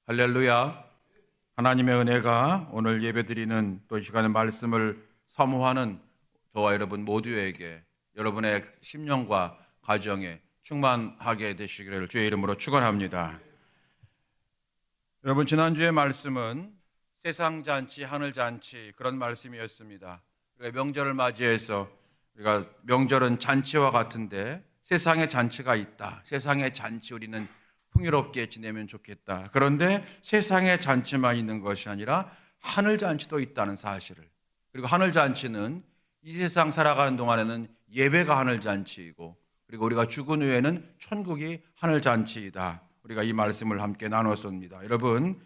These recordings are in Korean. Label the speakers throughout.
Speaker 1: 할렐루야. 하나님의 은혜가 오늘 예배드리는 또 이 시간의 말씀을 사모하는 저와 여러분 모두에게 여러분의 심령과 가정에 충만하게 되시기를 주의 이름으로 축원합니다. 여러분, 지난주의 말씀은 세상잔치, 하늘잔치 그런 말씀이었습니다. 우리가 명절을 맞이해서 우리가 명절은 잔치와 같은데 세상에 잔치가 있다. 세상의 잔치 우리는 풍요롭게 지내면 좋겠다. 그런데 세상에 잔치만 있는 것이 아니라 하늘잔치도 있다는 사실을, 그리고 하늘잔치는 이 세상 살아가는 동안에는 예배가 하늘잔치이고, 그리고 우리가 죽은 후에는 천국이 하늘잔치이다. 우리가 이 말씀을 함께 나눴습니다. 여러분,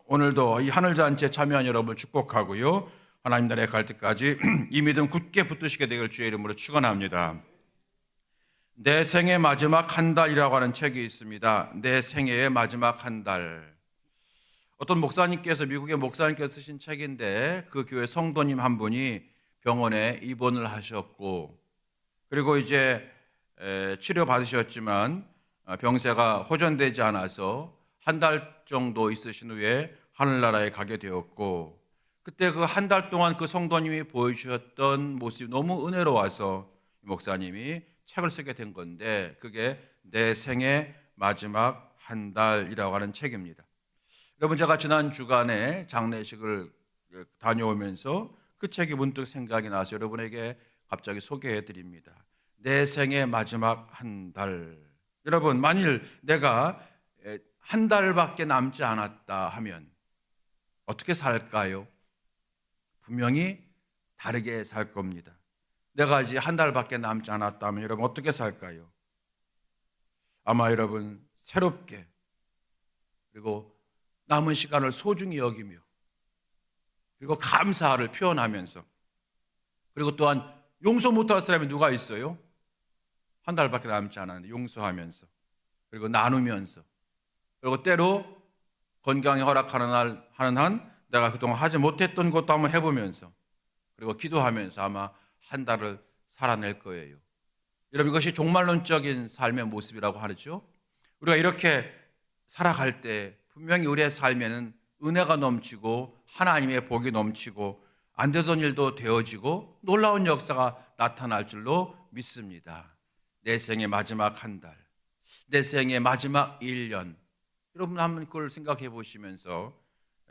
Speaker 1: 오늘도 이 하늘잔치에 참여한 여러분을 축복하고요, 하나님 나라에 갈 때까지 이 믿음 굳게 붙드시게 되길 주의 이름으로 축원합니다. 내 생의 마지막 한 달이라고 하는 책이 있습니다. 내 생애의 마지막 한 달. 어떤 목사님께서, 미국의 목사님께서 쓰신 책인데, 그 교회 성도님 한 분이 병원에 입원을 하셨고, 그리고 이제 치료 받으셨지만 병세가 호전되지 않아서 한 달 정도 있으신 후에 하늘나라에 가게 되었고, 그때 그 한 달 동안 그 성도님이 보여주셨던 모습이 너무 은혜로워서 목사님이 책을 쓰게 된 건데, 그게 내 생의 마지막 한 달이라고 하는 책입니다. 여러분, 제가 지난 주간에 장례식을 다녀오면서 그 책이 문득 생각이 나서 여러분에게 갑자기 소개해 드립니다. 내 생의 마지막 한 달. 여러분, 만일 내가 한 달밖에 남지 않았다 하면 어떻게 살까요? 분명히 다르게 살 겁니다. 내가 이제 한 달밖에 남지 않았다면 여러분 어떻게 살까요? 아마 여러분 새롭게, 그리고 남은 시간을 소중히 여기며, 그리고 감사를 표현하면서, 그리고 또한 용서 못할 사람이 누가 있어요? 한 달밖에 남지 않았는데 용서하면서, 그리고 나누면서, 그리고 때로 건강이 허락하는 한 내가 그동안 하지 못했던 것도 한번 해보면서, 그리고 기도하면서 아마 한 달을 살아낼 거예요. 여러분, 이것이 종말론적인 삶의 모습이라고 하죠. 우리가 이렇게 살아갈 때 분명히 우리의 삶에는 은혜가 넘치고 하나님의 복이 넘치고 안 되던 일도 되어지고 놀라운 역사가 나타날 줄로 믿습니다. 내 생의 마지막 한 달, 내 생의 마지막 1년, 여러분 한번 그걸 생각해 보시면서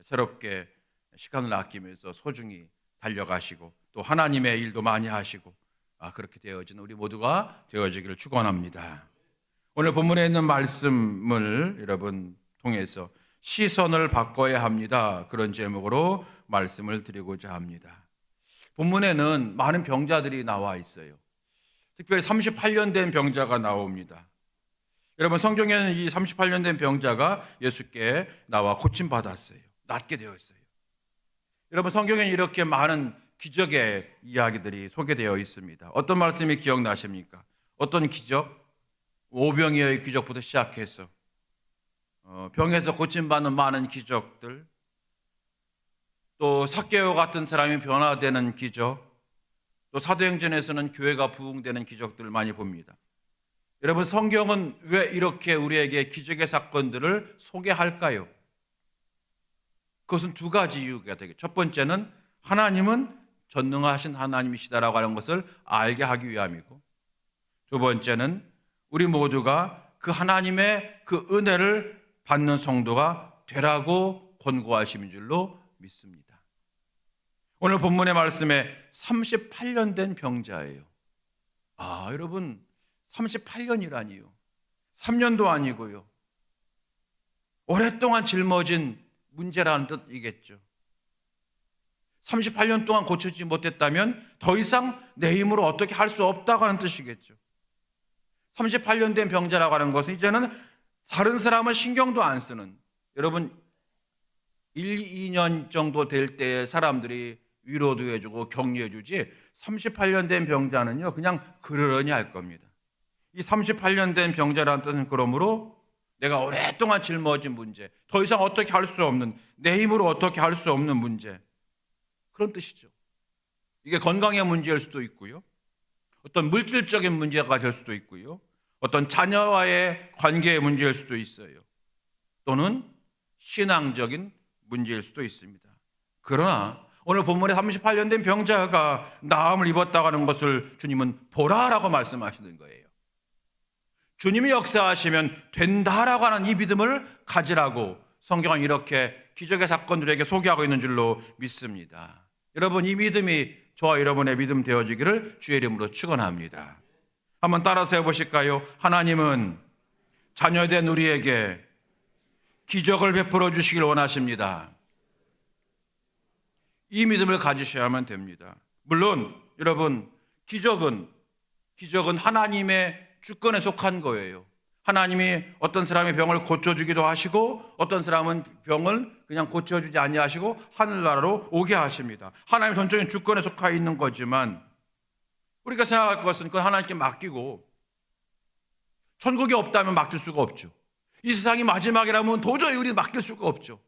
Speaker 1: 새롭게 시간을 아끼면서 소중히 달려가시고, 또 하나님의 일도 많이 하시고, 그렇게 되어지는 우리 모두가 되어지기를 축원합니다. 오늘 본문에 있는 말씀을 여러분 통해서 시선을 바꿔야 합니다. 그런 제목으로 말씀을 드리고자 합니다. 본문에는 많은 병자들이 나와 있어요. 특별히 38년 된 병자가 나옵니다. 여러분, 성경에는 이 38년 된 병자가 예수께 나와 고침받았어요. 낫게 되었어요. 여러분, 성경에는 이렇게 많은 기적의 이야기들이 소개되어 있습니다. 어떤 말씀이 기억나십니까? 어떤 기적? 오병이어의 기적부터 시작해서 병에서 고침받는 많은 기적들, 또 삭개오 같은 사람이 변화되는 기적, 또 사도행전에서는 교회가 부흥되는 기적들을 많이 봅니다. 여러분, 성경은 왜 이렇게 우리에게 기적의 사건들을 소개할까요? 그것은 두 가지 이유가 되겠죠. 첫 번째는 하나님은 전능하신 하나님이시다라고 하는 것을 알게 하기 위함이고, 두 번째는 우리 모두가 그 하나님의 그 은혜를 받는 성도가 되라고 권고하심인 줄로 믿습니다. 오늘 본문의 말씀에 38년 된 병자예요. 여러분, 38년이라니요. 3년도 아니고요. 오랫동안 짊어진 문제라는 뜻이겠죠. 38년 동안 고쳐지지 못했다면 더 이상 내 힘으로 어떻게 할 수 없다고 하는 뜻이겠죠. 38년 된 병자라고 하는 것은 이제는 다른 사람은 신경도 안 쓰는, 여러분 1, 2년 정도 될 때 사람들이 위로도 해주고 격려해 주지, 38년 된 병자는요 그냥 그러려니 할 겁니다. 이 38년 된 병자라는 뜻은 그러므로 내가 오랫동안 짊어진 문제, 더 이상 어떻게 할 수 없는, 내 힘으로 어떻게 할 수 없는 문제, 그런 뜻이죠. 이게 건강의 문제일 수도 있고요, 어떤 물질적인 문제가 될 수도 있고요, 어떤 자녀와의 관계의 문제일 수도 있어요. 또는 신앙적인 문제일 수도 있습니다. 그러나 오늘 본문에 38년 된 병자가 나음을 입었다고 하는 것을 주님은 보라라고 말씀하시는 거예요. 주님이 역사하시면 된다라고 하는 이 믿음을 가지라고 성경은 이렇게 기적의 사건들에게 소개하고 있는 줄로 믿습니다. 여러분, 이 믿음이 저와 여러분의 믿음 되어지기를 주의 이름으로 축원합니다. 한번 따라서 해보실까요? 하나님은 자녀된 우리에게 기적을 베풀어 주시길 원하십니다. 이 믿음을 가지셔야만 됩니다. 물론 여러분, 기적은 하나님의 주권에 속한 거예요. 하나님이 어떤 사람의 병을 고쳐주기도 하시고 어떤 사람은 병을 그냥 고쳐주지 아니하시고 하늘나라로 오게 하십니다. 하나님의 전적인 주권에 속하 있는 거지만 우리가 생각할 것은 그건 하나님께 맡기고, 천국이 없다면 맡길 수가 없죠. 이 세상이 마지막이라면 도저히 우리는 맡길 수가 없죠.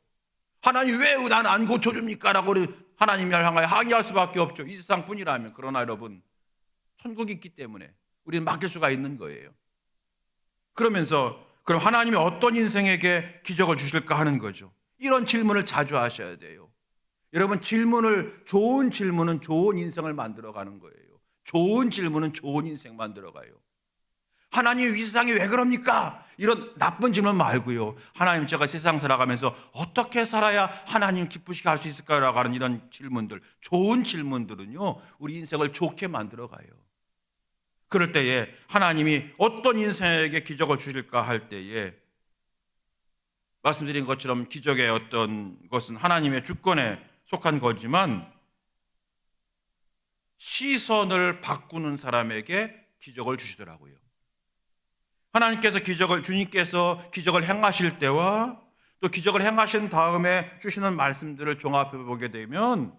Speaker 1: 하나님 왜 난 안 고쳐줍니까? 라고 하나님을 향하여 항의할 수밖에 없죠. 이 세상뿐이라면. 그러나 여러분, 천국이 있기 때문에 우리는 맡길 수가 있는 거예요. 그러면서 그럼 하나님이 어떤 인생에게 기적을 주실까 하는 거죠. 이런 질문을 자주 하셔야 돼요. 여러분, 좋은 질문은 좋은 인생을 만들어가는 거예요. 좋은 질문은 좋은 인생 만들어가요. 하나님 이 세상이 왜 그럽니까? 이런 나쁜 질문 말고요. 하나님, 제가 세상 살아가면서 어떻게 살아야 하나님 기쁘시게 할 수 있을까라고 하는 이런 질문들, 좋은 질문들은요, 우리 인생을 좋게 만들어가요. 그럴 때에 하나님이 어떤 인생에게 기적을 주실까 할 때에 말씀드린 것처럼 기적의 어떤 것은 하나님의 주권에 속한 거지만 시선을 바꾸는 사람에게 기적을 주시더라고요. 주님께서 기적을 행하실 때와 또 기적을 행하신 다음에 주시는 말씀들을 종합해 보게 되면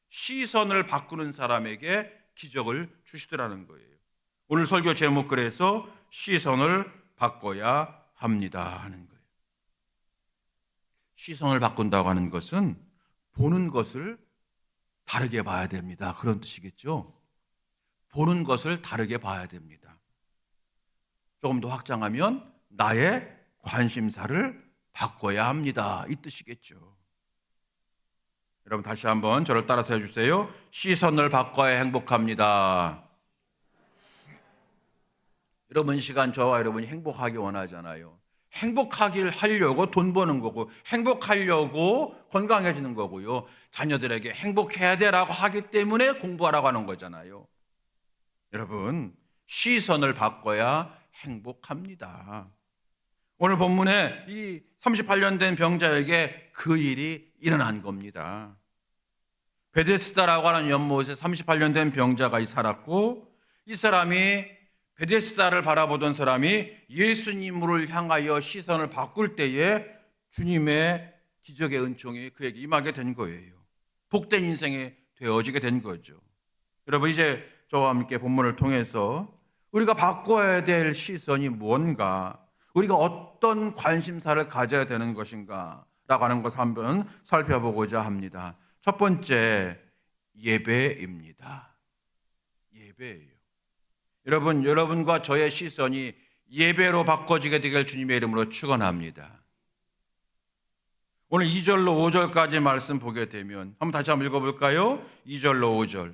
Speaker 1: 시선을 바꾸는 사람에게 기적을 주시더라는 거예요. 오늘 설교 제목, 그래서 시선을 바꿔야 합니다 하는 거예요. 시선을 바꾼다고 하는 것은 보는 것을 다르게 봐야 됩니다, 그런 뜻이겠죠. 보는 것을 다르게 봐야 됩니다. 조금 더 확장하면 나의 관심사를 바꿔야 합니다, 이 뜻이겠죠. 여러분, 다시 한번 저를 따라서 해주세요. 시선을 바꿔야 행복합니다. 여러분, 이 시간 저와 여러분이 행복하기 원하잖아요. 행복하길 하려고 돈 버는 거고, 행복하려고 건강해지는 거고요. 자녀들에게 행복해야 되라고 하기 때문에 공부하라고 하는 거잖아요. 여러분, 시선을 바꿔야 행복합니다. 오늘 본문에 이 38년 된 병자에게 그 일이 일어난 겁니다. 베데스다라고 하는 연못에 38년 된 병자가 살았고, 이 사람이, 베데스다를 바라보던 사람이 예수님을 향하여 시선을 바꿀 때에 주님의 기적의 은총이 그에게 임하게 된 거예요. 복된 인생이 되어지게 된 거죠. 여러분, 이제 저와 함께 본문을 통해서 우리가 바꿔야 될 시선이 뭔가, 우리가 어떤 관심사를 가져야 되는 것인가 라고 하는 것을 한번 살펴보고자 합니다. 첫 번째, 예배입니다. 예배예요. 여러분, 여러분과 저의 시선이 예배로 바꿔지게 되길 주님의 이름으로 축원합니다. 오늘 2절로 5절까지 말씀 보게 되면 한번 다시 한번 읽어볼까요? 2절로 5절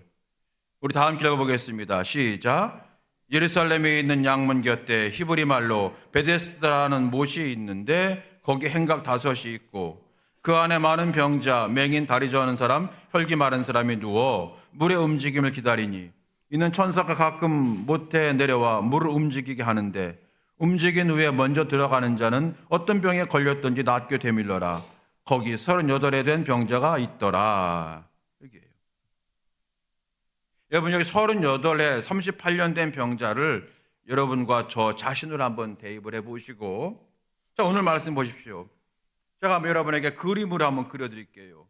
Speaker 1: 우리 다 함께 읽어보겠습니다. 시작. 예루살렘에 있는 양문 곁에 히브리 말로 베데스다라는 못이 있는데 거기 행각 5이 있고 그 안에 많은 병자, 맹인, 다리 저는 사람, 혈기 마른 사람이 누워 물의 움직임을 기다리니 이는 천사가 가끔 못에 내려와 물을 움직이게 하는데 움직인 후에 먼저 들어가는 자는 어떤 병에 걸렸든지 낫게 되밀러라. 거기 38에 된 병자가 있더라. 여기에요. 여러분, 여기 38에 38년 된 병자를 여러분과 저 자신을 한번 대입을 해보시고, 자, 오늘 말씀 보십시오. 제가 여러분에게 그림으로 한번 그려드릴게요.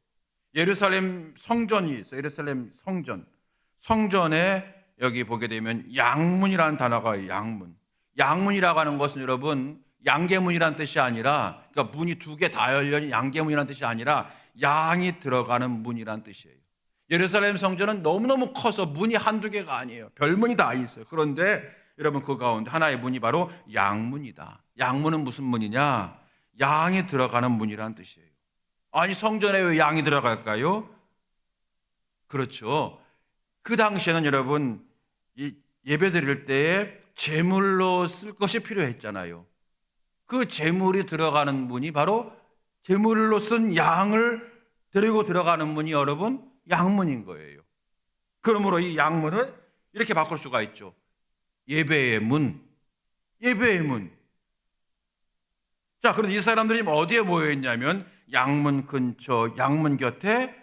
Speaker 1: 예루살렘 성전이 있어요. 예루살렘 성전. 성전에 여기 보게 되면 양문이라는 단어가 양문. 양문이라고 하는 것은 여러분 양계문이라는 뜻이 아니라, 그러니까 문이 2개 다 열린 양계문이라는 뜻이 아니라 양이 들어가는 문이라는 뜻이에요. 예루살렘 성전은 너무너무 커서 문이 한두 개가 아니에요. 별문이 다 있어요. 그런데 여러분, 그 가운데 하나의 문이 바로 양문이다. 양문은 무슨 문이냐? 양이 들어가는 문이란 뜻이에요. 아니, 성전에 왜 양이 들어갈까요? 그렇죠. 그 당시에는 여러분, 이 예배 드릴 때에 제물로 쓸 것이 필요했잖아요. 그 제물이 들어가는 문이 바로 제물로 쓴 양을 데리고 들어가는 문이 여러분 양문인 거예요. 그러므로 이 양문을 이렇게 바꿀 수가 있죠. 예배의 문, 예배의 문. 자, 그런데 이 사람들이 어디에 모여 있냐면 양문 근처, 양문 곁에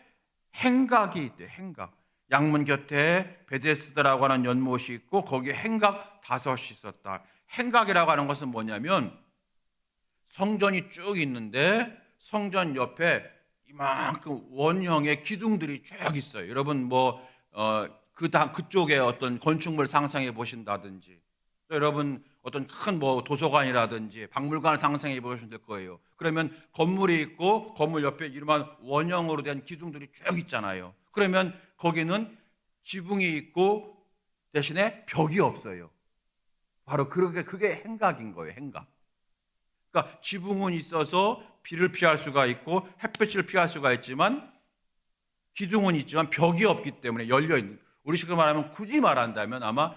Speaker 1: 행각이 있대요. 행각. 양문 곁에 베데스다라고 하는 연못이 있고 거기에 행각 5이 있었다. 행각이라고 하는 것은 뭐냐면 성전이 쭉 있는데 성전 옆에 이만큼 원형의 기둥들이 쭉 있어요. 여러분 그쪽에 어떤 건축물 상상해 보신다든지, 또 여러분 어떤 큰 도서관이라든지 박물관을 상상해 보시면 될 거예요. 그러면 건물이 있고 건물 옆에 이름한 원형으로 된 기둥들이 쭉 있잖아요. 그러면 거기는 지붕이 있고 대신에 벽이 없어요. 바로 그게 행각인 거예요. 행각. 그러니까 지붕은 있어서 비를 피할 수가 있고 햇빛을 피할 수가 있지만 기둥은 있지만 벽이 없기 때문에 열려 있는. 우리식으로 말하면 굳이 말한다면 아마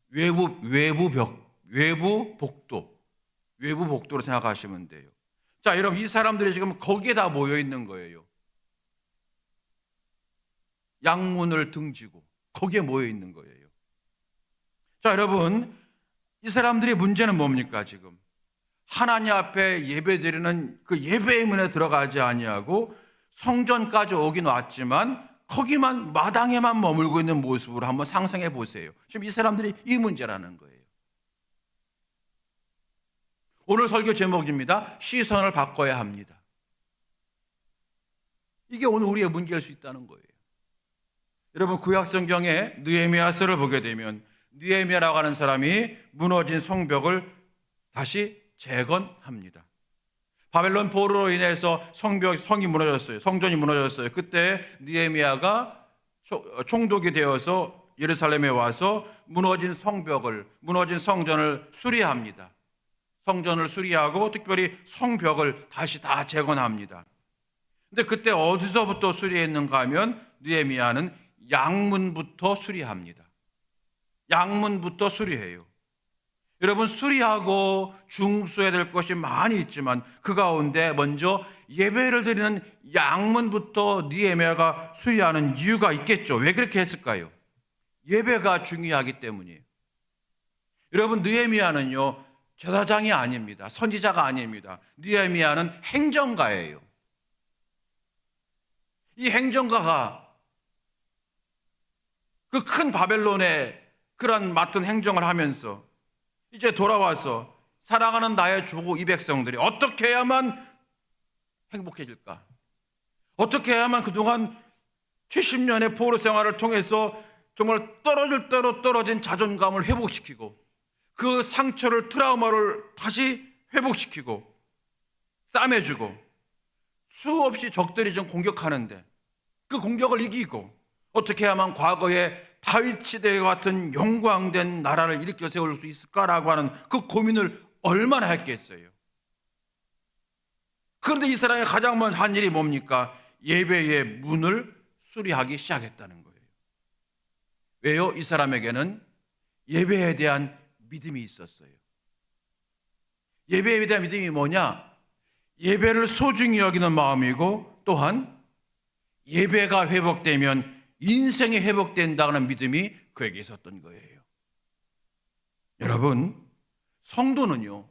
Speaker 1: 외부 복도로 생각하시면 돼요. 자, 여러분 이 사람들이 지금 거기에 다 모여 있는 거예요. 양문을 등지고 거기에 모여 있는 거예요. 자, 여러분 이 사람들의 문제는 뭡니까? 지금 하나님 앞에 예배드리는 그 예배의 문에 들어가지 아니하고 성전까지 오긴 왔지만 거기만 마당에만 머물고 있는 모습으로 한번 상상해 보세요. 지금 이 사람들이 이 문제라는 거예요. 오늘 설교 제목입니다. 시선을 바꿔야 합니다. 이게 오늘 우리의 문제일 수 있다는 거예요. 여러분 구약 성경에 느헤미야서를 보게 되면 느헤미야라고 하는 사람이 무너진 성벽을 다시 재건합니다. 바벨론 포로로 인해서 성이 무너졌어요. 성전이 무너졌어요. 그때 느헤미야가 총독이 되어서 예루살렘에 와서 무너진 성전을 수리합니다. 성전을 수리하고 특별히 성벽을 다시 다 재건합니다. 근데 그때 어디서부터 수리했는가 하면 느헤미야는 양문부터 수리합니다. 양문부터 수리해요. 여러분 수리하고 중수해야 될 것이 많이 있지만 그 가운데 먼저 예배를 드리는 양문부터 느헤미야가 수리하는 이유가 있겠죠. 왜 그렇게 했을까요? 예배가 중요하기 때문이에요. 여러분 느헤미야는요 제사장이 아닙니다. 선지자가 아닙니다. 느헤미야는 행정가예요. 이 행정가가 그 큰 바벨론의 그런 맡은 행정을 하면서 이제 돌아와서 사랑하는 나의 조국 이 백성들이 어떻게 해야만 행복해질까? 어떻게 해야만 그동안 70년의 포로 생활을 통해서 정말 떨어질 대로 떨어진 자존감을 회복시키고 그 상처를 트라우마를 다시 회복시키고 싸매주고 수없이 적들이 좀 공격하는데 그 공격을 이기고 어떻게 해야만 과거에 다윗 시대 같은 영광된 나라를 일으켜 세울 수 있을까라고 하는 그 고민을 얼마나 했겠어요. 그런데 이 사람이 가장 먼저 한 일이 뭡니까? 예배의 문을 수리하기 시작했다는 거예요. 왜요? 이 사람에게는 예배에 대한 믿음이 있었어요. 예배에 대한 믿음이 뭐냐? 예배를 소중히 여기는 마음이고 또한 예배가 회복되면 인생이 회복된다는 믿음이 그에게 있었던 거예요. 여러분, 성도는요,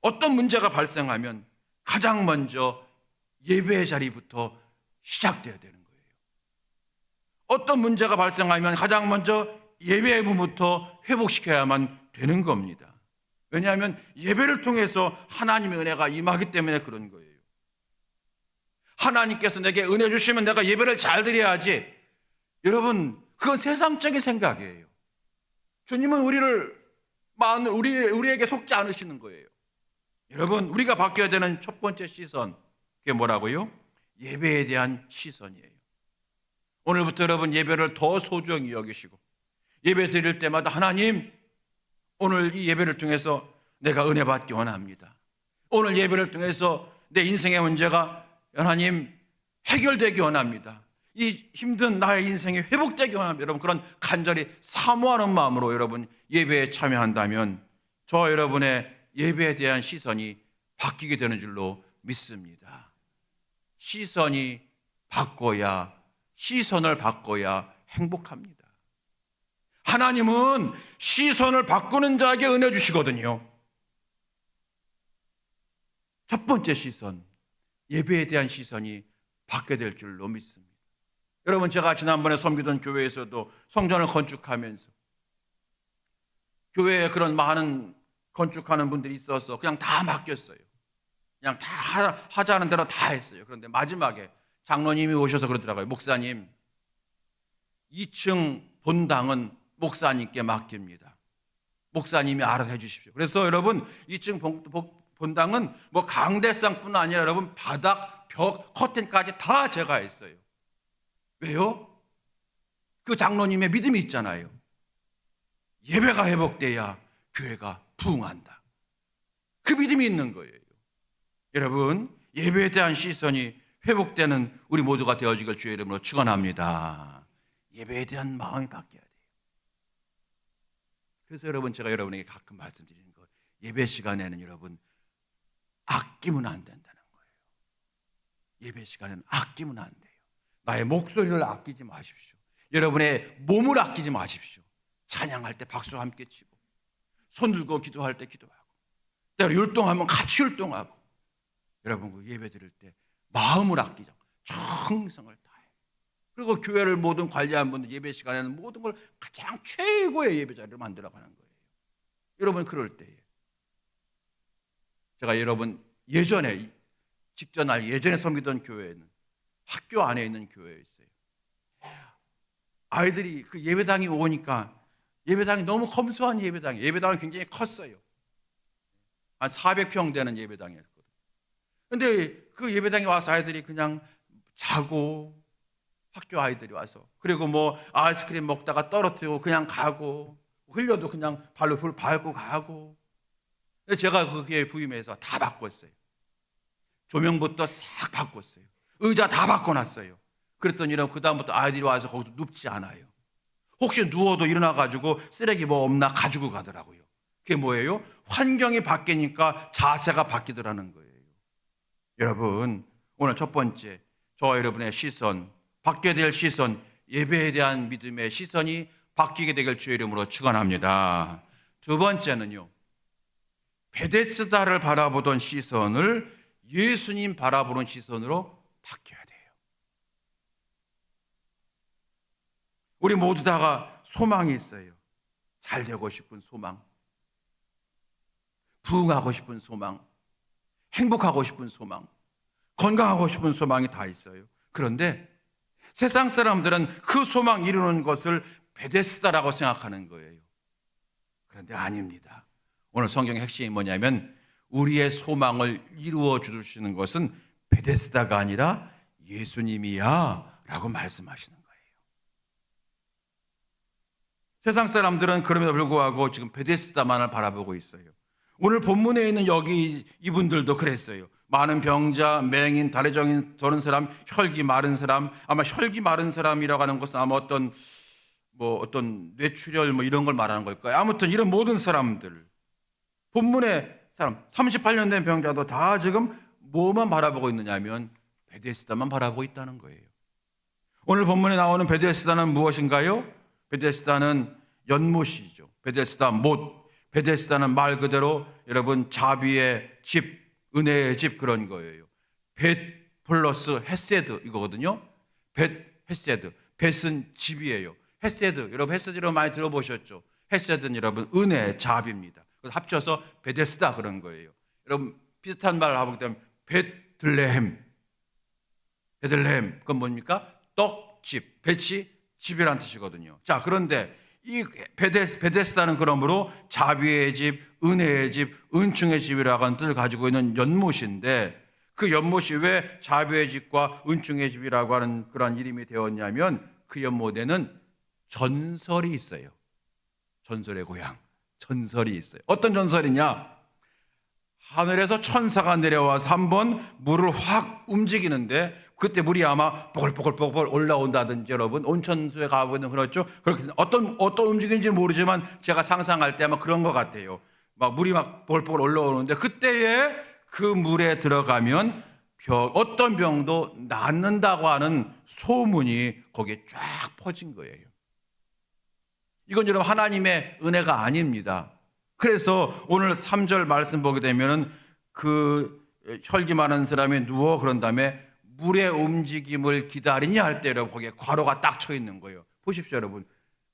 Speaker 1: 어떤 문제가 발생하면 가장 먼저 예배의 자리부터 시작돼야 되는 거예요. 어떤 문제가 발생하면 가장 먼저 예배의 문부터 회복시켜야만 되는 겁니다. 왜냐하면 예배를 통해서 하나님의 은혜가 임하기 때문에 그런 거예요. 하나님께서 내게 은혜 주시면 내가 예배를 잘 드려야지. 여러분, 그건 세상적인 생각이에요. 주님은 우리에게 속지 않으시는 거예요. 여러분, 우리가 바뀌어야 되는 첫 번째 시선, 그게 뭐라고요? 예배에 대한 시선이에요. 오늘부터 여러분 예배를 더 소중히 여기시고 예배 드릴 때마다 하나님, 오늘 이 예배를 통해서 내가 은혜 받기 원합니다. 오늘 예배를 통해서 내 인생의 문제가 하나님 해결되기 원합니다. 이 힘든 나의 인생이 회복되기 원합니다. 여러분 그런 간절히 사모하는 마음으로 여러분 예배에 참여한다면 저와 여러분의 예배에 대한 시선이 바뀌게 되는 줄로 믿습니다. 시선을 바꿔야 행복합니다. 하나님은 시선을 바꾸는 자에게 은혜 주시거든요. 첫 번째 시선, 예배에 대한 시선이 받게 될 줄로 믿습니다. 여러분 제가 지난번에 섬기던 교회에서도 성전을 건축하면서 교회에 그런 많은 건축하는 분들이 있어서 그냥 다 맡겼어요. 그냥 다 하자는 대로 다 했어요. 그런데 마지막에 장로님이 오셔서 그러더라고요. 목사님, 2층 본당은 목사님께 맡깁니다. 목사님이 알아서 해주십시오. 그래서 여러분 2층 본당은 뭐 강대상뿐 아니라 여러분 바닥, 벽, 커튼까지 다 제가 했어요. 왜요? 그 장로님의 믿음이 있잖아요. 예배가 회복돼야 교회가 부흥한다. 그 믿음이 있는 거예요. 여러분 예배에 대한 시선이 회복되는 우리 모두가 되어지길 주의 이름으로 축원합니다. 예배에 대한 마음이 바뀌어야 돼요. 그래서 여러분 제가 여러분에게 가끔 말씀드리는 거, 예배 시간에는 여러분 아끼면 안 된다는 거예요. 예배 시간에는 아끼면 안 돼요. 나의 목소리를 아끼지 마십시오. 여러분의 몸을 아끼지 마십시오. 찬양할 때 박수 함께 치고, 손 들고 기도할 때 기도하고, 때로 율동하면 같이 율동하고, 여러분 그 예배 드릴 때 마음을 아끼자. 정성을 다해. 그리고 교회를 모든 관리하는 분들 예배 시간에는 모든 걸 가장 최고의 예배 자리로 만들어가는 거예요. 여러분 그럴 때에 제가 여러분 예전에 섬기던 교회에는 학교 안에 있는 교회에 있어요. 아이들이 그 예배당이 오니까 예배당이 너무 검소한 예배당이 굉장히 컸어요. 한 400평 되는 예배당이었거든요. 근데 그 예배당에 와서 아이들이 그냥 자고, 학교 아이들이 와서, 그리고 뭐 아이스크림 먹다가 떨어뜨리고 그냥 가고, 흘려도 그냥 발로 불 밟고 가고. 제가 거기에 부임해서 다 바꿨어요. 조명부터 싹 바꿨어요. 의자 다 바꿔놨어요. 그랬더니 그 다음부터 아이들이 와서 거기서 눕지 않아요. 혹시 누워도 일어나가지고 쓰레기 뭐 없나 가지고 가더라고요. 그게 뭐예요? 환경이 바뀌니까 자세가 바뀌더라는 거예요. 여러분 오늘 첫 번째, 저와 여러분의 시선, 받게 될 시선, 예배에 대한 믿음의 시선이 바뀌게 되길 주의 이름으로 축원합니다. 두 번째는요, 베데스다를 바라보던 시선을 예수님 바라보는 시선으로 바뀌어야 돼요. 우리 모두 다가 소망이 있어요. 잘 되고 싶은 소망, 부흥하고 싶은 소망, 행복하고 싶은 소망, 건강하고 싶은 소망이 다 있어요. 그런데 세상 사람들은 그 소망 이루는 것을 베데스다라고 생각하는 거예요. 그런데 아닙니다. 오늘 성경의 핵심이 뭐냐면 우리의 소망을 이루어 주시는 것은 베데스다가 아니라 예수님이야 라고 말씀하시는 거예요. 세상 사람들은 그럼에도 불구하고 지금 베데스다만을 바라보고 있어요. 오늘 본문에 있는 여기 이분들도 그랬어요. 많은 병자, 맹인, 다리정인, 저런 사람, 혈기 마른 사람, 아마 혈기 마른 사람이라고 하는 것은 아마 어떤 뇌출혈 이런 걸 말하는 걸까요? 아무튼 이런 모든 사람들, 본문의 사람, 38년 된 병자도 다 지금 뭐만 바라보고 있느냐면 베데스다만 바라보고 있다는 거예요. 오늘 본문에 나오는 베데스다는 무엇인가요? 베데스다는 연못이죠. 베데스다 못. 베데스다는 말 그대로 여러분 자비의 집, 은혜의 집 그런 거예요. 벳 플러스 헤세드 이거거든요. 벳 헤세드. 벳은 집이에요. 헤세드, 여러분 헤세드로 많이 들어보셨죠? 헤세드는 여러분 은혜의 자비입니다. 그래서 합쳐서 베데스다 그런 거예요. 여러분 비슷한 말을 하고 있다면 베들레헴. 그건 뭡니까? 떡집, 벳이 집이라는 뜻이거든요. 자, 그런데 이 베데스다는 그러므로 자비의 집, 은혜의 집, 은총의 집이라고 하는 뜻을 가지고 있는 연못인데 그 연못이 왜 자비의 집과 은총의 집이라고 하는 그런 이름이 되었냐면 그 연못에는 전설이 있어요. 전설의 고향, 전설이 있어요. 어떤 전설이냐? 하늘에서 천사가 내려와서 한번 물을 확 움직이는데 그때 물이 아마 뽀글뽀글뽀글 올라온다든지 여러분 온천수에 가보면 그렇죠. 그렇게 어떤 움직임인지 모르지만 제가 상상할 때 아마 그런 것 같아요. 막 물이 막 뽀글뽀글 올라오는데 그때에 그 물에 들어가면 어떤 병도 낫는다고 하는 소문이 거기에 쫙 퍼진 거예요. 이건 여러분 하나님의 은혜가 아닙니다. 그래서 오늘 3절 말씀 보게 되면은 그 혈기 많은 사람이 누워 그런 다음에 물의 움직임을 기다리냐 할 때 여러분 거기에 괄호가 딱 쳐 있는 거예요. 보십시오 여러분.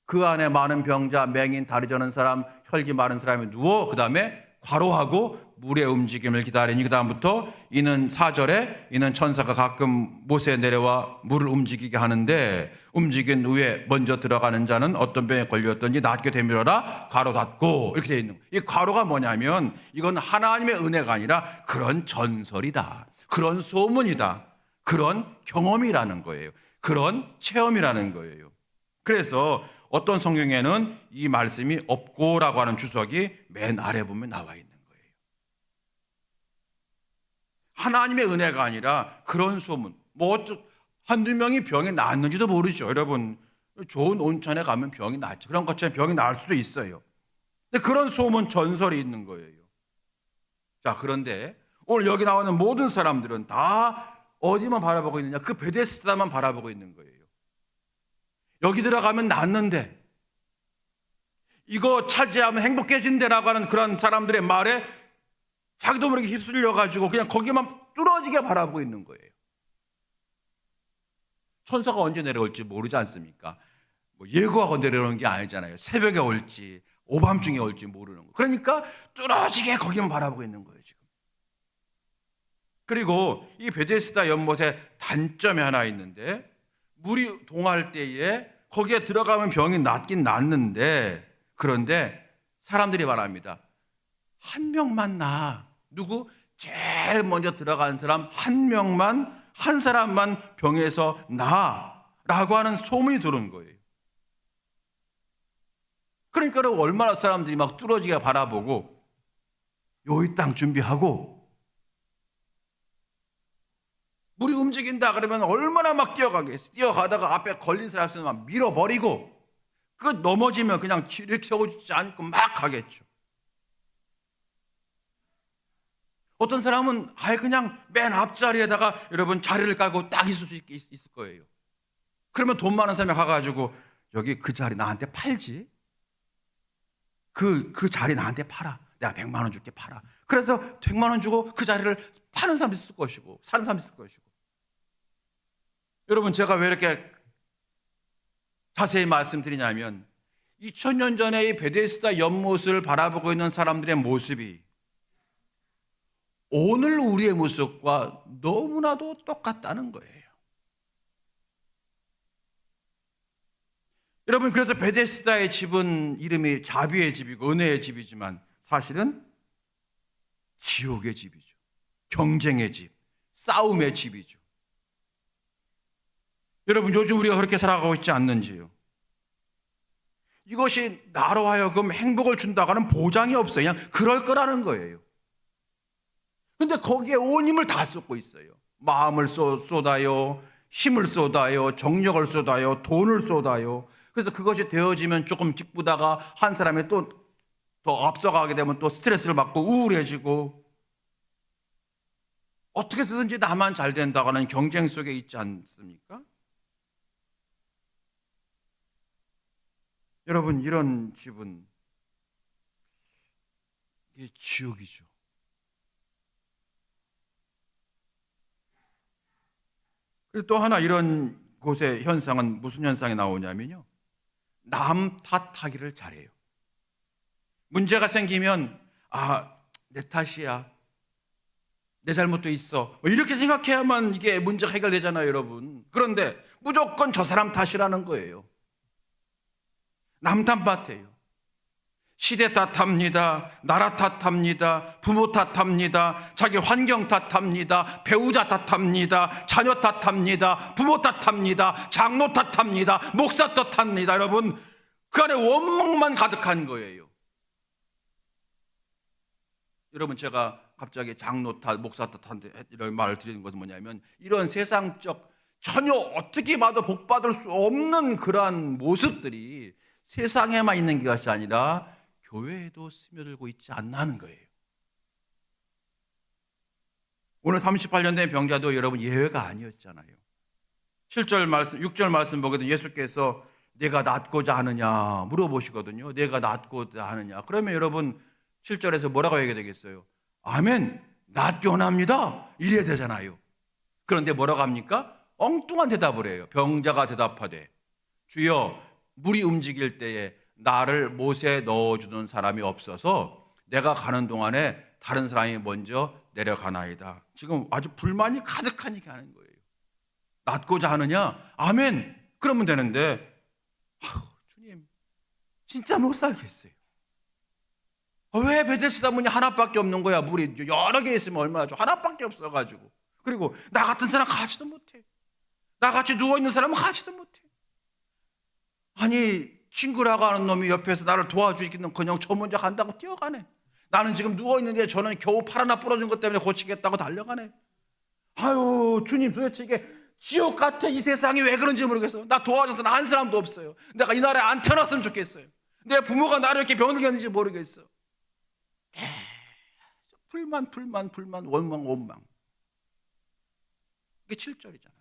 Speaker 1: 그 안에 많은 병자, 맹인, 다리 저는 사람, 혈기 많은 사람이 누워 그 다음에 괄호하고 물의 움직임을 기다리니 그 다음부터 이는 4절에 이는 천사가 가끔 못에 내려와 물을 움직이게 하는데 움직인 후에 먼저 들어가는 자는 어떤 병에 걸렸든지 낫게 되밀어라 괄호 닫고 이렇게 되어 있는 거예요. 이 괄호가 뭐냐면 이건 하나님의 은혜가 아니라 그런 전설이다, 그런 소문이다, 그런 경험이라는 거예요. 그런 체험이라는 거예요. 그래서 어떤 성경에는 이 말씀이 없고라고 하는 주석이 맨 아래 보면 나와 있는 거예요. 하나님의 은혜가 아니라 그런 소문. 한두 명이 병이 낫는지도 모르죠. 여러분, 좋은 온천에 가면 병이 낫죠. 그런 것처럼 병이 나을 수도 있어요. 근데 그런 소문, 전설이 있는 거예요. 자, 그런데 오늘 여기 나오는 모든 사람들은 다 어디만 바라보고 있느냐? 그 베데스다만 바라보고 있는 거예요. 여기 들어가면 낫는데, 이거 차지하면 행복해진대라고 하는 그런 사람들의 말에 자기도 모르게 휩쓸려가지고 그냥 거기만 뚫어지게 바라보고 있는 거예요. 천사가 언제 내려올지 모르지 않습니까? 예고하고 내려오는 게 아니잖아요. 새벽에 올지 오밤중에 올지 모르는 거. 그러니까 뚫어지게 거기만 바라보고 있는 거예요 지금. 그리고 이 베데스다 연못에 단점이 하나 있는데 물이 동할 때에 거기에 들어가면 병이 낫긴 낫는데 그런데 사람들이 말합니다. 한 명만 나. 누구? 제일 먼저 들어간 사람 한 사람만 병에서 나라고 하는 소문이 들은 거예요. 그러니까 얼마나 사람들이 막 뚫어지게 바라보고 요이 땅 준비하고 물이 움직인다 그러면 얼마나 막 뛰어가겠어. 뛰어가다가 앞에 걸린 사람 있으면 막 밀어버리고 그 넘어지면 그냥 일으켜오지 않고 막 가겠죠. 어떤 사람은 아예 그냥 맨 앞자리에다가 여러분 자리를 깔고 딱 있을 수 있을 거예요. 그러면 돈 많은 사람이 가가지고 여기 그 자리 나한테 팔지? 그 자리 나한테 팔아. 내가 100만 원 줄게 팔아. 그래서 100만 원 주고 그 자리를 파는 사람이 있을 것이고 사는 사람이 있을 것이고. 여러분 제가 왜 이렇게 자세히 말씀드리냐면 2000년 전에 이 베데스다 연못을 바라보고 있는 사람들의 모습이 오늘 우리의 모습과 너무나도 똑같다는 거예요. 여러분 그래서 베데스다의 집은 이름이 자비의 집이고 은혜의 집이지만 사실은 지옥의 집이죠. 경쟁의 집, 싸움의 집이죠. 여러분 요즘 우리가 그렇게 살아가고 있지 않는지요? 이것이 나로 하여금 행복을 준다고 하는 보장이 없어요. 그냥 그럴 거라는 거예요. 근데 거기에 온 힘을 다 쏟고 있어요. 마음을 쏟아요, 힘을 쏟아요, 정력을 쏟아요, 돈을 쏟아요. 그래서 그것이 되어지면 조금 기쁘다가 한 사람이 또 더 앞서가게 되면 또 스트레스를 받고 우울해지고 어떻게 해서든지 나만 잘 된다고 하는 경쟁 속에 있지 않습니까? 여러분 이런 집은 이게 지옥이죠. 그리고 또 하나 이런 곳의 현상은 무슨 현상이 나오냐면요. 남 탓하기를 잘해요. 문제가 생기면 내 탓이야. 내 잘못도 있어. 이렇게 생각해야만 이게 문제가 해결되잖아요, 여러분. 그런데 무조건 저 사람 탓이라는 거예요. 남 탓해요. 시대 탓합니다. 나라 탓합니다. 부모 탓합니다. 자기 환경 탓합니다. 배우자 탓합니다. 자녀 탓합니다. 부모 탓합니다. 장로 탓합니다. 목사 탓합니다. 여러분 그 안에 원망만 가득한 거예요. 여러분 제가 갑자기 장로 탓, 목사 탓한테 이런 말을 드리는 것은 뭐냐면, 이런 세상적 전혀 어떻게 봐도 복받을 수 없는 그러한 모습들이 세상에만 있는 것이 아니라 교회에도 스며들고 있지 않나 하는 거예요. 오늘 38년 된 병자도 여러분 예외가 아니었잖아요. 7절 말씀, 6절 말씀 보거든 예수께서 내가 낫고자 하느냐 물어보시거든요. 내가 낫고자 하느냐. 그러면 여러분 7절에서 뭐라고 얘기해야 되겠어요? 아멘, 낫기 원합니다. 이래야 되잖아요. 그런데 뭐라고 합니까? 엉뚱한 대답을 해요. 병자가 대답하되 주여 물이 움직일 때에 나를 못에 넣어주는 사람이 없어서 내가 가는 동안에 다른 사람이 먼저 내려가나이다. 지금 아주 불만이 가득하니까 하는 거예요. 낫고자 하느냐? 아멘. 그러면 되는데 주님 진짜 못 살겠어요. 왜 베데스다 문이 하나밖에 없는 거야? 물이 여러 개 있으면 얼마나 좋아. 하나밖에 없어가지고. 그리고 나 같은 사람 가지도 못해. 나같이 누워있는 사람은 가지도 못해. 아니 친구라고 하는 놈이 옆에서 나를 도와주기는 그냥 저 먼저 간다고 뛰어가네. 나는 지금 누워있는데 저는 겨우 팔 하나 부러진 것 때문에 고치겠다고 달려가네. 아유 주님 도대체 이게 지옥 같아. 이 세상이 왜 그런지 모르겠어. 나 도와줘서는 한 사람도 없어요. 내가 이 나라에 안 태어났으면 좋겠어요. 내 부모가 나를 이렇게 병을 겪는지 모르겠어. 불만 원망. 이게 7절이잖아요.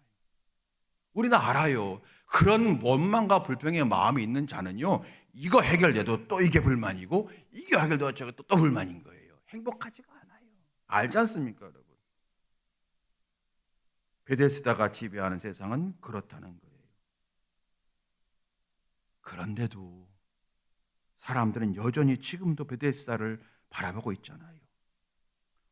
Speaker 1: 우리는 알아요. 그런 원망과 불평의 마음이 있는 자는요, 이거 해결돼도 또 이게 불만이고, 이게 해결돼도 저게 또 불만인 거예요. 행복하지가 않아요. 알지 않습니까, 여러분? 베데스다가 지배하는 세상은 그렇다는 거예요. 그런데도 사람들은 여전히 지금도 베데스다를 바라보고 있잖아요.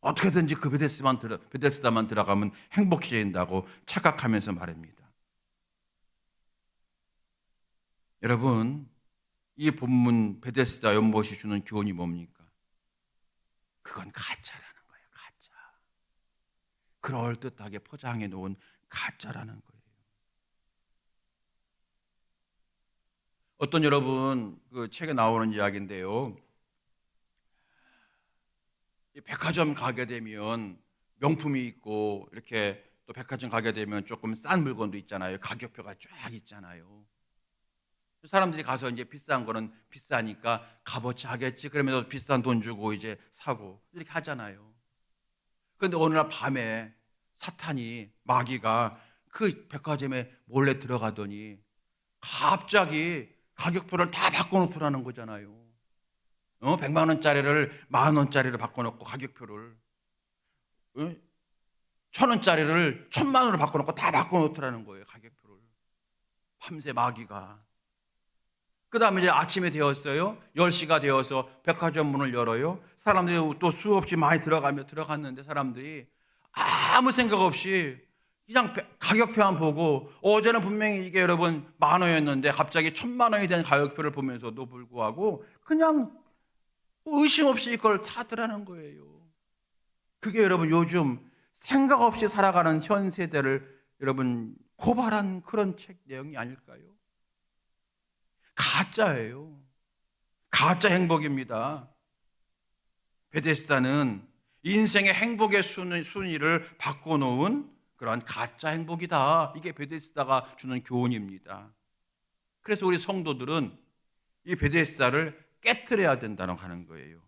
Speaker 1: 어떻게든지 그 베데스다만 들어가면 행복해진다고 착각하면서 말입니다. 여러분, 이 본문 베데스다 연못이 주는 교훈이 뭡니까? 그건 가짜라는 거예요. 가짜. 그럴듯하게 포장해 놓은 가짜라는 거예요. 어떤 여러분 그 책에 나오는 이야기인데요. 백화점 가게 되면 명품이 있고 이렇게 또 백화점 가게 되면 조금 싼 물건도 있잖아요. 가격표가 쫙 있잖아요. 사람들이 가서 이제 비싼 거는 비싸니까 값어치 하겠지. 그러면서 비싼 돈 주고 이제 사고 이렇게 하잖아요. 그런데 어느 날 밤에 사탄이 마귀가 그 백화점에 몰래 들어가더니 갑자기 가격표를 다 바꿔놓더라는 거잖아요. 100만 원짜리를 10,000원짜리로 바꿔놓고 가격표를 1,000원짜리를 1,000만 원으로 바꿔놓고 다 바꿔놓더라는 거예요. 가격표를 밤새 마귀가. 그 다음에 이제 아침이 되었어요. 10시가 되어서 백화점 문을 열어요. 사람들이 또 수없이 많이 들어갔는데 사람들이 아무 생각 없이 그냥 가격표만 보고, 어제는 분명히 이게 여러분 10,000원이었는데 갑자기 1,000만 원이 된 가격표를 보면서도 불구하고 그냥 의심 없이 이걸 사더라는 거예요. 그게 여러분 요즘 생각 없이 살아가는 현 세대를 여러분 고발한 그런 책 내용이 아닐까요? 가짜예요. 가짜 행복입니다. 베데스다는 인생의 행복의 순위를 바꿔놓은 그러한 가짜 행복이다. 이게 베데스다가 주는 교훈입니다. 그래서 우리 성도들은 이 베데스다를 깨트려야 된다고 하는 거예요.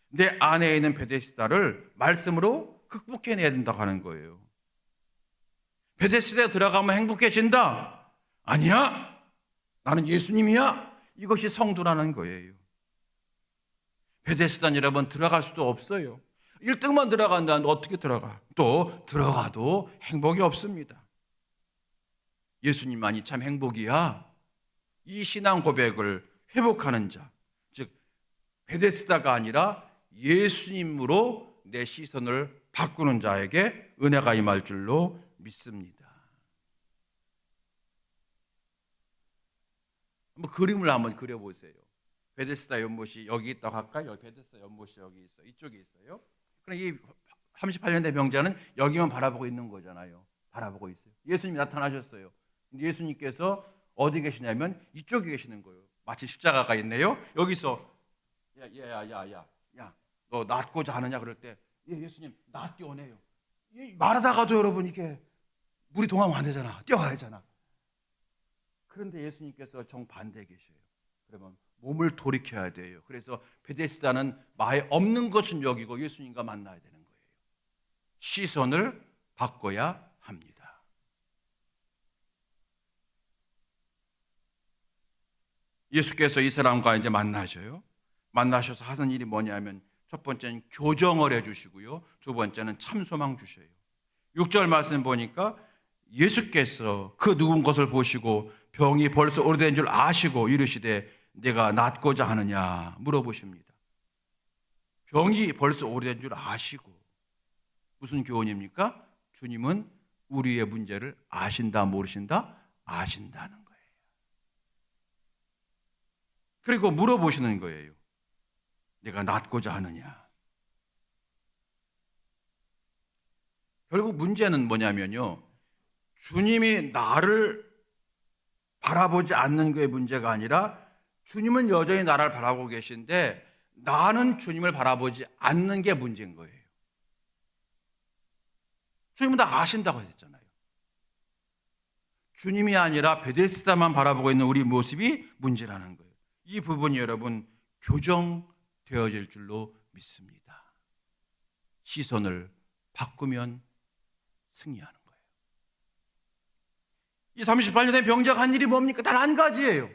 Speaker 1: 내 안에 있는 베데스다를 말씀으로 극복해내야 된다고 하는 거예요. 베데스다에 들어가면 행복해진다? 아니야. 나는 예수님이야. 이것이 성도라는 거예요. 베데스다 여러분 들어갈 수도 없어요. 1등만 들어간다는데 어떻게 들어가? 또 들어가도 행복이 없습니다. 예수님만이 참 행복이야. 이 신앙 고백을 회복하는 자, 즉 베데스다가 아니라 예수님으로 내 시선을 바꾸는 자에게 은혜가 임할 줄로 믿습니다. 한번 그림을 한번 그려보세요. 베데스다 연못이 여기 있다고 할까요? 베데스다 연못이 여기 있어, 이쪽에 있어요. 그럼 이 38년 된 병자는 여기만 바라보고 있는 거잖아요. 바라보고 있어요. 예수님이 나타나셨어요. 근데 예수님께서 어디 계시냐면 이쪽에 계시는 거예요. 마치 십자가가 있네요. 여기서 야, 너 낫고자 하느냐 그럴 때 예, 예수님 낫기 원해요. 말하다가도 여러분 이게 물이 동하면 안 되잖아. 뛰어가야 되잖아. 그런데 예수님께서 정반대에 계셔요. 그러면 몸을 돌이켜야 돼요. 그래서 베데스다는 마에 없는 것은 여기고 예수님과 만나야 되는 거예요. 시선을 바꿔야 합니다. 예수께서 이 사람과 이제 만나셔요. 만나셔서 하는 일이 뭐냐면 첫 번째는 교정을 해주시고요. 두 번째는 참소망 주셔요. 6절 말씀 보니까 예수께서 그 누군 것을 보시고 병이 벌써 오래된 줄 아시고 이르시되 내가 낫고자 하느냐 물어보십니다. 병이 벌써 오래된 줄 아시고 무슨 교훈입니까? 주님은 우리의 문제를 아신다 모르신다? 아신다는 거예요. 그리고 물어보시는 거예요. 내가 낫고자 하느냐. 결국 문제는 뭐냐면요, 주님이 나를 바라보지 않는 게 문제가 아니라 주님은 여전히 나를 바라보고 계신데 나는 주님을 바라보지 않는 게 문제인 거예요. 주님은 다 아신다고 했잖아요. 주님이 아니라 베데스다만 바라보고 있는 우리 모습이 문제라는 거예요. 이 부분이 여러분 교정되어질 줄로 믿습니다. 시선을 바꾸면 승리하는 거예요. 이 38년 된 병자가 한 일이 뭡니까? 단 한 가지예요.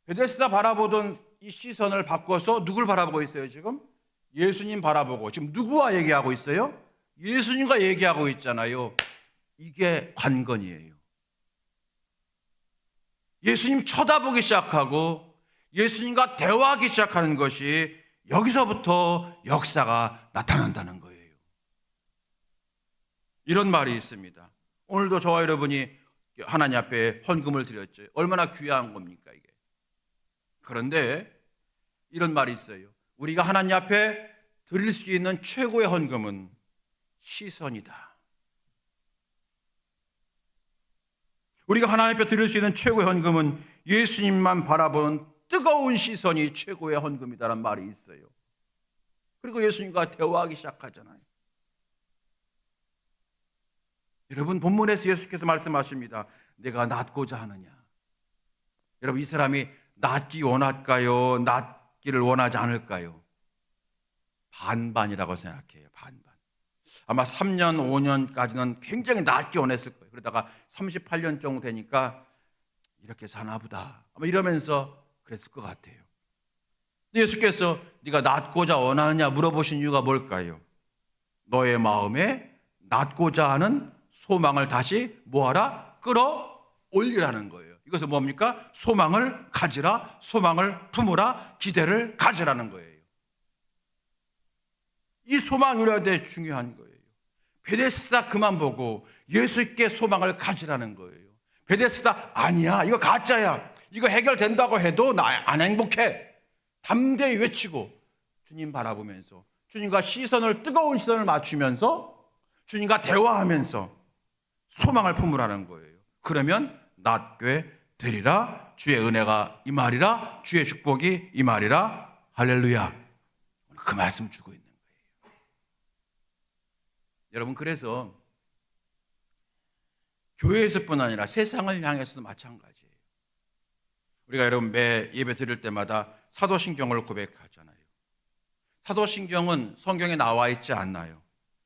Speaker 1: 베데스다 바라보던 이 시선을 바꿔서 누굴 바라보고 있어요 지금? 예수님 바라보고 지금 누구와 얘기하고 있어요? 예수님과 얘기하고 있잖아요. 이게 관건이에요. 예수님 쳐다보기 시작하고 예수님과 대화하기 시작하는 것이 여기서부터 역사가 나타난다는 거예요. 이런 말이 있습니다. 오늘도 저와 여러분이 하나님 앞에 헌금을 드렸죠. 얼마나 귀한 겁니까 이게. 그런데 이런 말이 있어요. 우리가 하나님 앞에 드릴 수 있는 최고의 헌금은 시선이다. 우리가 하나님 앞에 드릴 수 있는 최고의 헌금은 예수님만 바라보는 뜨거운 시선이 최고의 헌금이다라는 말이 있어요. 그리고 예수님과 대화하기 시작하잖아요. 여러분 본문에서 예수께서 말씀하십니다. 내가 낫고자 하느냐. 여러분 이 사람이 낫기 원할까요? 낫기를 원하지 않을까요? 반반이라고 생각해요. 반반. 아마 3년, 5년까지는 굉장히 낫기 원했을 거예요. 그러다가 38년 정도 되니까 이렇게 사나 보다. 아마 이러면서 그랬을 것 같아요. 예수께서 네가 낫고자 원하느냐 물어보신 이유가 뭘까요? 너의 마음에 낫고자 하는 소망을 다시 뭐하라? 끌어올리라는 거예요. 이것은 뭡니까? 소망을 가지라, 소망을 품으라, 기대를 가지라는 거예요. 이 소망이라야 돼 중요한 거예요. 베데스다 그만 보고 예수께 소망을 가지라는 거예요. 베데스다 아니야, 이거 가짜야, 이거 해결된다고 해도 나 안 행복해. 담대히 외치고 주님 바라보면서 주님과 시선을 뜨거운 시선을 맞추면서 주님과 대화하면서 소망을 품으라는 거예요. 그러면 낫게 되리라. 주의 은혜가 임하리라. 주의 축복이 임하리라. 할렐루야. 그 말씀 주고 있는 거예요. 여러분 그래서 교회에서뿐 아니라 세상을 향해서도 마찬가지예요. 우리가 여러분 매 예배 드릴 때마다 사도신경을 고백하잖아요. 사도신경은 성경에 나와 있지 않나요?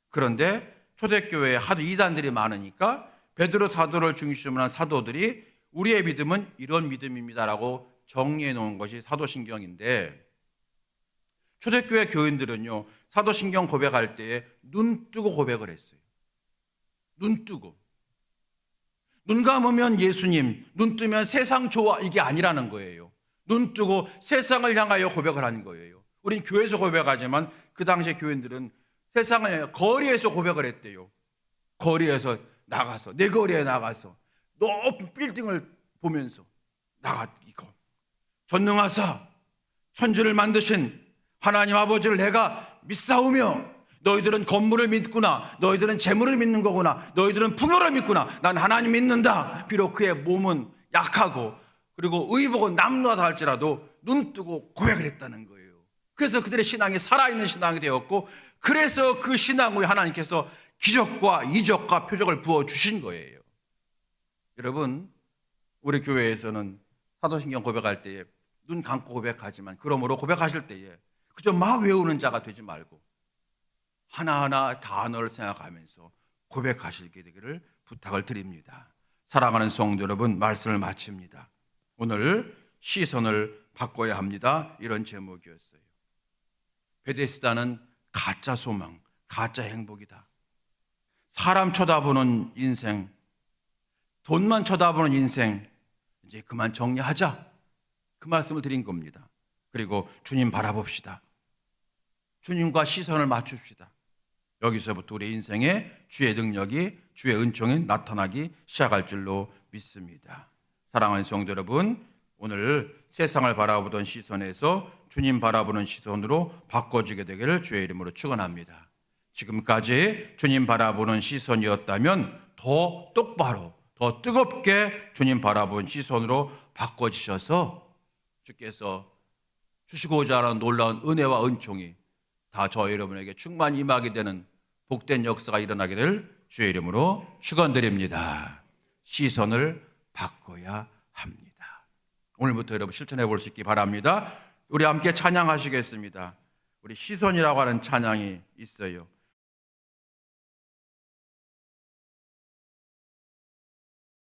Speaker 1: 그런데 초대교회에 하도 이단들이 많으니까 베드로 사도를 중심으로 한 사도들이 우리의 믿음은 이런 믿음입니다라고 정리해 놓은 것이 사도신경인데, 초대교회 교인들은요 사도신경 고백할 때에 눈 뜨고 고백을 했어요. 눈 뜨고. 눈 감으면 예수님, 눈 뜨면 세상 좋아, 이게 아니라는 거예요. 눈 뜨고 세상을 향하여 고백을 하는 거예요. 우린 교회에서 고백하지만 그 당시에 교인들은 세상을 거리에서 고백을 했대요. 거리에서 나가서, 내 거리에 나가서 높은 빌딩을 보면서 이거 전능하사 천지를 만드신 하나님 아버지를 내가 믿사오며, 너희들은 건물을 믿구나, 너희들은 재물을 믿는 거구나, 너희들은 풍요를 믿구나, 난 하나님 믿는다. 비록 그의 몸은 약하고 그리고 의복은 남루하다 할지라도 눈 뜨고 고백을 했다는 거예요. 그래서 그들의 신앙이 살아있는 신앙이 되었고 그래서 그 신앙 후에 하나님께서 기적과 이적과 표적을 부어주신 거예요. 여러분, 우리 교회에서는 사도신경 고백할 때에 눈 감고 고백하지만, 그러므로 고백하실 때에 그저 막 외우는 자가 되지 말고 하나하나 단어를 생각하면서 고백하시게 되기를 부탁을 드립니다. 사랑하는 성도 여러분, 말씀을 마칩니다. 오늘 시선을 바꿔야 합니다. 이런 제목이었어요. 베데스다는 가짜 소망, 가짜 행복이다. 사람 쳐다보는 인생, 돈만 쳐다보는 인생, 이제 그만 정리하자. 그 말씀을 드린 겁니다. 그리고 주님 바라봅시다. 주님과 시선을 맞춥시다. 여기서부터 우리 인생에 주의 능력이, 주의 은총이 나타나기 시작할 줄로 믿습니다. 사랑하는 성도 여러분, 오늘 세상을 바라보던 시선에서 주님 바라보는 시선으로 바꿔지게 되기를 주의 이름으로 축원합니다. 지금까지 주님 바라보는 시선이었다면 더 똑바로, 더 뜨겁게 주님 바라본 시선으로 바꿔지셔서 주께서 주시고자 하는 놀라운 은혜와 은총이 다 저 여러분에게 충만히 임하게 되는 복된 역사가 일어나기를 주의 이름으로 축원드립니다. 시선을 바꿔야 합니다. 오늘부터 여러분 실천해 볼 수 있기 바랍니다. 우리 함께 찬양하시겠습니다. 우리 시선이라고 하는 찬양이 있어요.